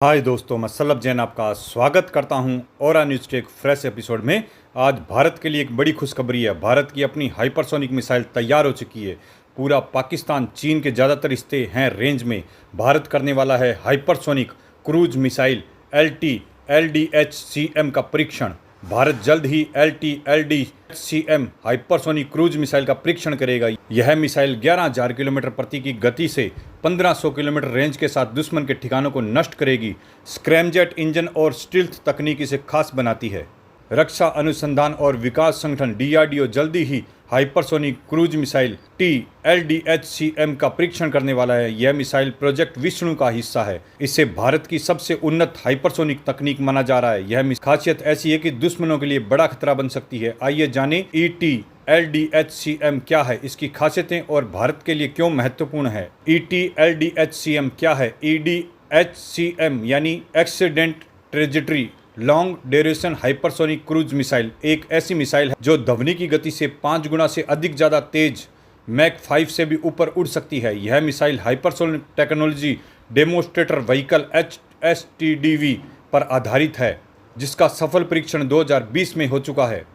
हाय दोस्तों, मैं सल्लभ जैन आपका स्वागत करता हूं और न्यूज़ के एक फ्रेश एपिसोड में। आज भारत के लिए एक बड़ी खुशखबरी है। भारत की अपनी हाइपरसोनिक मिसाइल तैयार हो चुकी है। पूरा पाकिस्तान चीन के ज़्यादातर हिस्से हैं रेंज में। भारत करने वाला है हाइपरसोनिक क्रूज मिसाइल LT-LDH-CM का परीक्षण। भारत जल्द ही LT-LDH-CM हाइपरसोनिक क्रूज मिसाइल का परीक्षण करेगा। यह मिसाइल 11,000 किलोमीटर प्रति की गति से 1500 किलोमीटर रेंज के साथ दुश्मन के ठिकानों को नष्ट करेगी। स्क्रैमजेट इंजन और स्टील्थ तकनीक इसे खास बनाती है। रक्षा अनुसंधान और विकास संगठन DRDO जल्दी ही हाइपरसोनिक क्रूज मिसाइल LDH-CM का परीक्षण करने वाला है। यह मिसाइल प्रोजेक्ट विष्णु का हिस्सा है। इसे भारत की सबसे उन्नत हाइपरसोनिक तकनीक माना जा रहा है। यह खासियत ऐसी है कि दुश्मनों के लिए बड़ा खतरा बन सकती है। आइए जानें ET-LDH-CM क्या है, इसकी खासियतें और भारत के लिए क्यों महत्वपूर्ण है। ET-LDH-CM क्या है? EDH-CM यानी accident trajectory long duration hypersonic cruise missile एक ऐसी मिसाइल है जो ध्वनि की गति से 5 गुना से अधिक ज़्यादा तेज मैक 5 से भी ऊपर उड़ सकती है। यह missile hypersonic technology demonstrator vehicle HSTDV पर आधारित है, जिसका सफल परीक्षण 2020 में हो चुका है।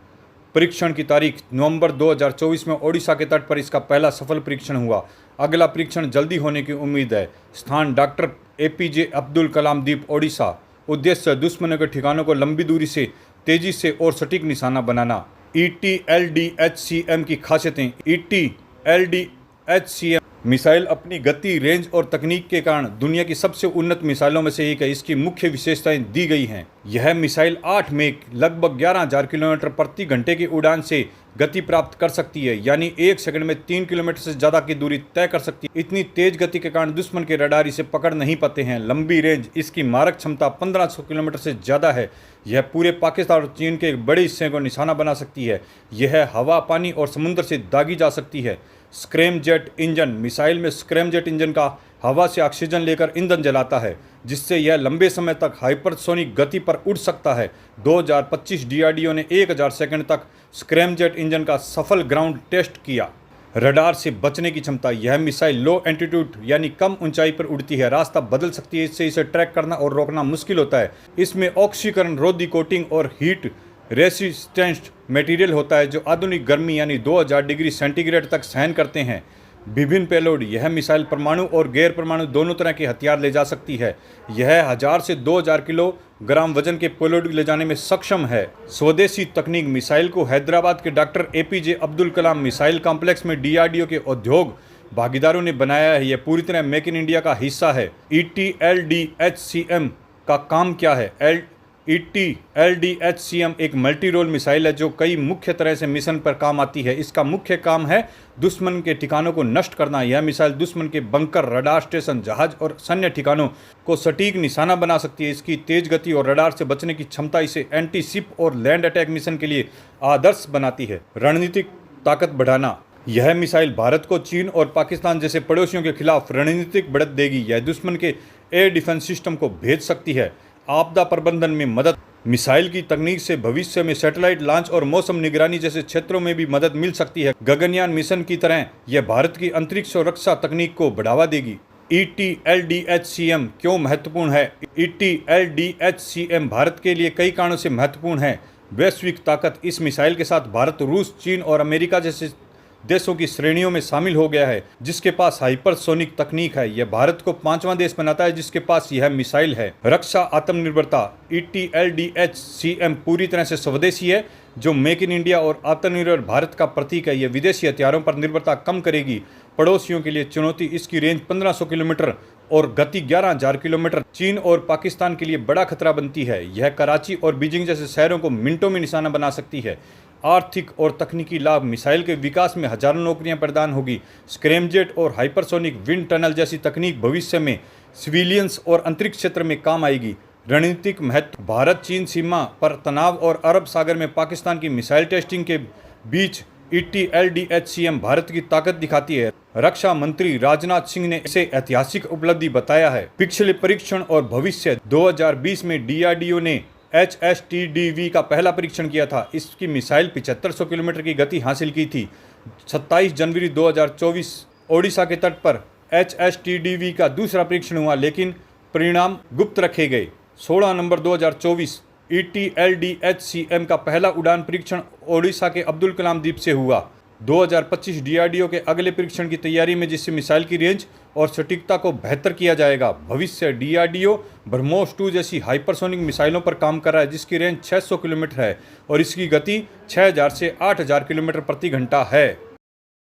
परीक्षण की तारीख नवंबर 2024 में ओडिशा के तट पर इसका पहला सफल परीक्षण हुआ। अगला परीक्षण जल्दी होने की उम्मीद है। स्थान डॉक्टर APJ अब्दुल कलाम द्वीप, ओडिशा। उद्देश्य दुश्मनों के ठिकानों को लंबी दूरी से तेजी से और सटीक निशाना बनाना। ET-LDH-CM की खासियतें। ET-LDH-CM मिसाइल अपनी गति, रेंज और तकनीक के कारण दुनिया की सबसे उन्नत मिसाइलों में से एक है। इसकी मुख्य विशेषताएं दी गई हैं। यह मिसाइल 8 मैक लगभग 11,000 किलोमीटर प्रति घंटे की उड़ान से गति प्राप्त कर सकती है, यानी 1 सेकंड में 3 किलोमीटर से ज़्यादा की दूरी तय कर सकती है। इतनी तेज गति के कारण दुश्मन के रडार इसे पकड़ नहीं पाते हैं। लंबी रेंज। इसकी मारक क्षमता 1500 किलोमीटर से ज़्यादा है। यह पूरे पाकिस्तान और चीन के एक बड़े हिस्से को निशाना बना सकती है। यह हवा, पानी और समुद्र से दागी जा सकती है। Scramjet engine. मिसाइल में स्क्रैमजेट इंजन का हवा से ऑक्सीजन लेकर ईंधन जलाता है, जिससे यह लंबे समय तक हाइपरसोनिक गति पर उड़ सकता है। 2025 DRDO ने 1000 सेकंड तक स्क्रैमजेट इंजन का सफल ग्राउंड टेस्ट किया। रडार से बचने की क्षमता। यह मिसाइल लो एल्टीट्यूड यानी कम ऊंचाई पर उड़ती है। रास्ता बदल सकती है, इससे इसे ट्रैक करना और रोकना मुश्किल होता है। इसमें ऑक्सीकरण रोधी कोटिंग और हीट रेसिस्टेंट मटेरियल होता है, जो आधुनिक गर्मी यानी 2000 डिग्री सेंटीग्रेड तक सहन करते हैं। विभिन्न पेलोड। यह मिसाइल परमाणु और गैर परमाणु दोनों तरह के हथियार ले जा सकती है। यह 1000 से 2000 किलोग्राम वजन के पेलोड ले जाने में सक्षम है। स्वदेशी तकनीक। मिसाइल को हैदराबाद के doctor APJ Abdul Kalam missile complex में DRDO के उद्योग भागीदारों ने बनाया है। यह पूरी तरह मेक इन इंडिया का हिस्सा है। ET-LDH-CM का काम क्या है? ET-LDH-CM एक मल्टी रोल मिसाइल है जो कई मुख्य तरह से मिशन पर काम आती है। इसका मुख्य काम है दुश्मन के ठिकानों को नष्ट करना। यह मिसाइल दुश्मन के बंकर, रडार स्टेशन, जहाज और सैन्य ठिकानों को सटीक निशाना बना सकती है। इसकी तेज गति और रडार से बचने की क्षमता इसे एंटी शिप और लैंड अटैक मिशन के लिए आदर्श बनाती है। रणनीतिक ताकत बढ़ाना। यह मिसाइल भारत को चीन और पाकिस्तान जैसे पड़ोसियों के खिलाफ रणनीतिक बढ़त देगी। यह दुश्मन के एयर डिफेंस सिस्टम को भेज सकती है। आपदा प्रबंधन में मदद। मिसाइल की तकनीक से भविष्य में सैटेलाइट लॉन्च और मौसम निगरानी जैसे क्षेत्रों में भी मदद मिल सकती है। गगनयान मिशन की तरह यह भारत की अंतरिक्ष और रक्षा तकनीक को बढ़ावा देगी। ET-LDH-CM क्यों महत्वपूर्ण है? ET-LDH-CM भारत के लिए कई कारणों से महत्वपूर्ण है। वैश्विक ताकत। इस मिसाइल के साथ भारत रूस, चीन और अमेरिका जैसे देशों की श्रेणियों में शामिल हो गया है, जिसके पास हाइपरसोनिक तकनीक है। यह भारत को 5वां देश बनाता है जिसके पास यह मिसाइल है। रक्षा आत्मनिर्भरता। ET-LDH-CM पूरी तरह से स्वदेशी है, जो मेक इन इंडिया और आत्मनिर्भर भारत का प्रतीक है। यह विदेशी हथियारों पर निर्भरता कम करेगी। पड़ोसियों के लिए चुनौती। इसकी रेंज 1500 किलोमीटर और गति 11,000 किलोमीटर चीन और पाकिस्तान के लिए बड़ा खतरा बनती है। यह कराची और बीजिंग जैसे शहरों को मिनटों में निशाना बना सकती है। आर्थिक और तकनीकी लाभ। मिसाइल के विकास में हजारों नौकरियां प्रदान होगी। स्क्रैमजेट और हाइपरसोनिक विंड टनल जैसी तकनीक भविष्य में सिविलियंस और अंतरिक्ष क्षेत्र में काम आएगी। रणनीतिक महत्व। भारत चीन सीमा पर तनाव और अरब सागर में पाकिस्तान की मिसाइल टेस्टिंग के बीच ET-LDH-CM भारत की ताकत दिखाती है। रक्षा मंत्री राजनाथ सिंह ने इसे ऐतिहासिक उपलब्धि बताया है। पिछले परीक्षण और भविष्य। 2020 में DRDO ने HSTDV का पहला परीक्षण किया था। इसकी मिसाइल 7500 किलोमीटर की गति हासिल की थी। 27 जनवरी 2024 ओडिशा के तट पर HSTDV का दूसरा परीक्षण हुआ, लेकिन परिणाम गुप्त रखे गए। 16 नवंबर 2024 ETLDHCM का पहला उड़ान परीक्षण ओडिशा के अब्दुल कलाम द्वीप से हुआ। 2025 DRDO के अगले परीक्षण की तैयारी में, जिससे मिसाइल की रेंज और सटीकता को बेहतर किया जाएगा। भविष्य DRDO ब्रह्मोस 2 जैसी हाइपरसोनिक मिसाइलों पर काम कर रहा है, जिसकी रेंज 600 किलोमीटर है और इसकी गति 6000 से 8000 किलोमीटर प्रति घंटा है।